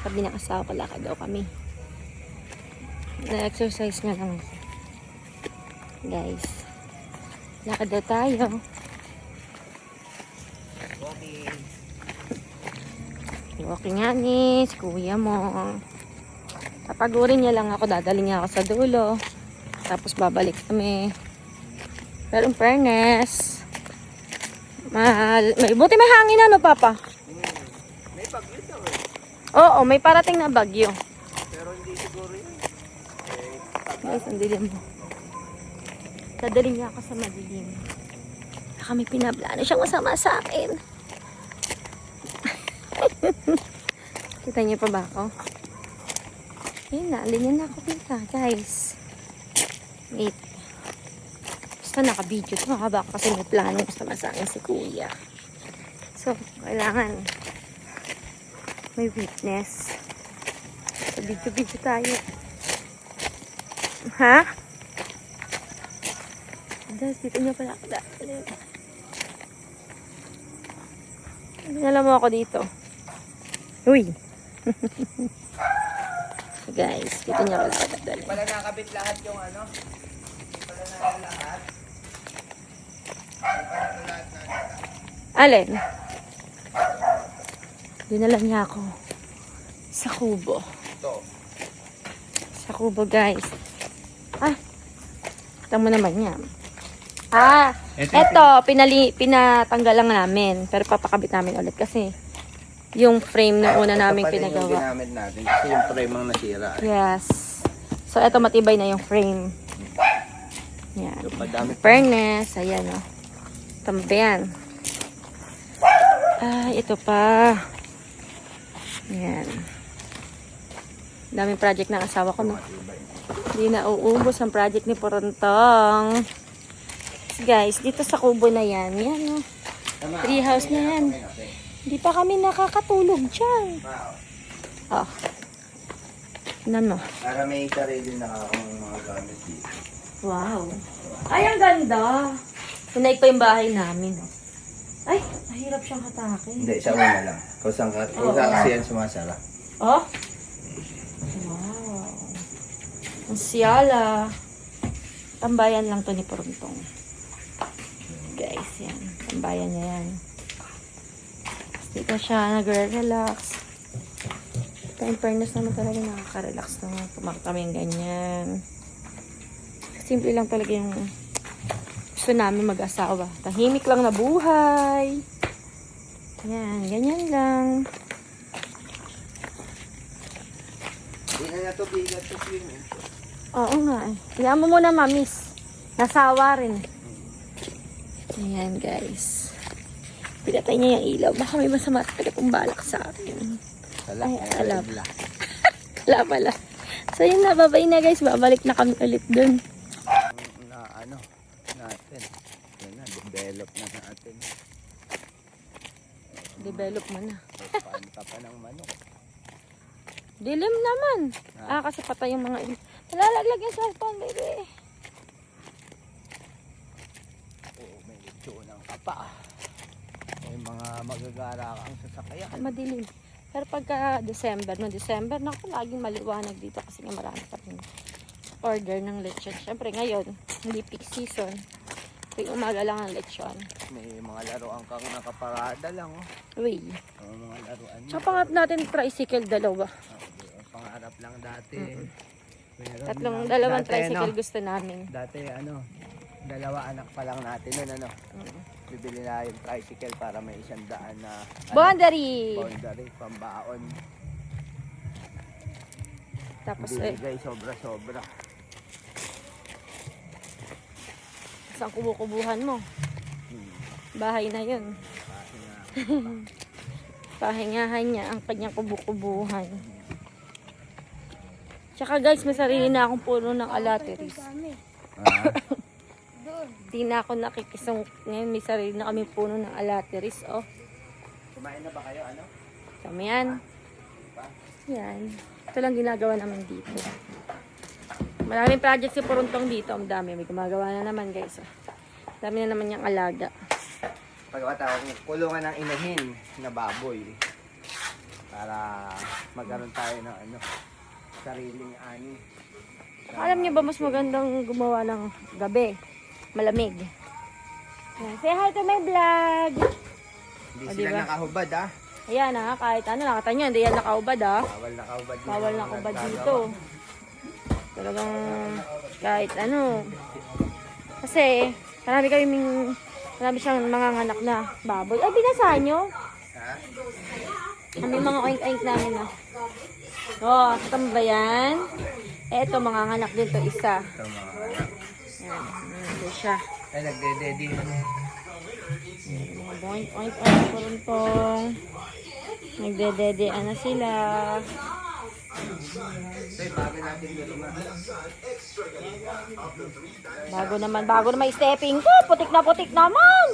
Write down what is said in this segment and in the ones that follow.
Sabi ng asawa ko, lakad daw kami. Na-exercise nga lang ako. Guys. Lakad daw tayo. Walking nga ni si kuya mo. Papagurin niya lang ako. Dadali niya ako sa dulo. Tapos babalik kami. Pero in fairness, may buti may hangin ano, Papa? May bagyo daw eh. Oo, may parating na bagyo. Pero hindi siguro yun. Guys, ang dilim mo. Dadali niya ako sa madilim. Kami pinaplano siyang masama sa akin. Kita niyo pa ba ako? Yun na, alin na ako kita, guys. Wait. Basta naka-video ito. Baka kasi may plano masama sa akin si kuya. So, kailangan may witness. So, video-video tayo. Ha? Guys, dito niyo pala ako dahil. Pinala mo ako dito. Uy! Guys, dito niyo pala ako dahil. Pala nakabit lahat yung ano? Pala na lahat? Alin? Dinala niya ako sa kubo. Ito. Sa kubo, guys. Ah! Kita mo naman yan. Ah! Eto, pinatanggal lang namin. Pero papakabit namin ulit kasi yung frame na una namin pinagawa. Ito yung ginamit natin kasi yung frame ang nasira. Yes. So, eto matibay na yung frame. Yan. So, padami pa. Furnace. Ayan, o. Tama ba yan? Ay, ito pa. Yan. Daming project ng asawa ko, no? Hindi na uubos ang project ni Porontong. Guys, dito sa kubo na yan. Yan, no? Tree house na yan. Hindi pa kami nakakatulog dyan. Oh. Tignan mo. Para may sarili na akong mga gamit dito. Wow. Ay, ang ganda. Tunay pa yung bahay namin. Oh. Ay, mahirap siyang hatakin. Hindi, sa una lang. Kung saan kasi yan sumasara. Oh? Wow. Ang siyala. Tambayan lang to ni Porontong. Guys, yan. Tambayan niya yan. Dito siya nagre-relax. In fairness naman talaga nakaka-relax naman. Pumakta kami ganyan. Simple lang talaga yung gusto namin mag-asawa. Tahimik lang na buhay. Yan, ganyan lang. Hindi na natubigat sa swimming. Oo nga eh. Hayaan mo muna, mamis. Nasawa rin. Ayan, guys. Pinatay niya yung ilaw. Baka may masama talaga pong balak sa akin. Ay, alap. Kala pala. So, yun na. Babay na, guys. Babalik na kami ulit dun. Na ano natin. Yan na, develop na natin. Develop mo na. Panta pa ng manok. Dilim naman. Kasi patay yung mga ilaw. Nalalaglag yung cellphone, baby. Oo, may lechonang kapa. May mga magagara kang sasakyan. Madilim. Pero pagka December, naku, laging maliwanag dito kasi nga marami pa rin order ng lechon. Siyempre ngayon, hindi peak season. Tuwing umaga lang ang lechon. May mga laruan kang nakaparada lang. Oh. Uy. Mga laruan. Tsaka pangat natin tricycle dalawa. Pangarap lang dati. Dalawang dati, tricycle gusto namin. Dati dalawa anak pa lang natin nun bibili na yung tricycle para may 100 na Boundary! boundary, pambaon. Tapos bibigay sobra-sobra. Saan kubukubuhan mo? Bahay na yun. Pahingahan niya ang kanyang kubukubuhan. Tsaka guys, may sarili na akong puno ng alateris. Di na ako nakikisong. Ngayon may sarili na kami puno ng alateris. Oh. Kumain na ba kayo? Ano? Kami yan. Yan. Ito lang ginagawa naman dito. Maraming project si Porontong dito. Ang dami. May gumagawa na naman guys. Dami na naman yung alaga. Pagkatawag kulungan ng inahin na baboy. Para magkaroon tayo ng sariling ani. Alam niyo ba mas magandang gumawa ng gabi? Malamig. Yan. Say hi to my vlog! Hindi O, sila diba? nakahubad Ayan kahit nakita nyo, hindi yan nakaubad Bawal nakahubad. yung Bawal mga nakubad nagkagawa. dito. Talagang kahit Kasi marami siyang mga anak na baboy. Ay, binasahan nyo? Ha? May mga oink-oink namin na. Oh, tambayan. Eto, mga anak din to isa. Ito mga anak. Yan, ito siya. Ay, nagdededi. Mga oink-oink puruntong. Nagdedede, sila. Tay, bagay natin dito nga. Bago naman stepping ko. Putik naman.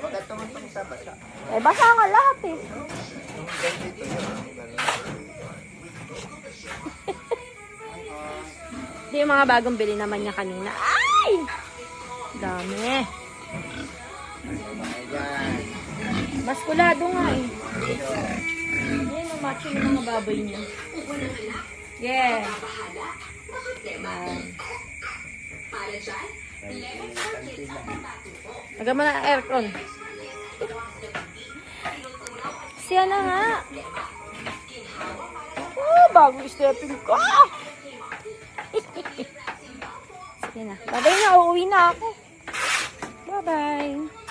Huwag at tumutong sa basa. Eh, basa nga lahat eh. Dito yun. Ito yung mga bagong bili naman niya kanina. Ay! Dami. Ayan. Baskulado nga eh. Yan ang macho ng mga baboy niya. Yeah. Lagyan mo na ang aircon. Siya na nga. Oh, bagong stepping ko. Sige na. Bye-bye na. Uuwi na ako. Bye-bye.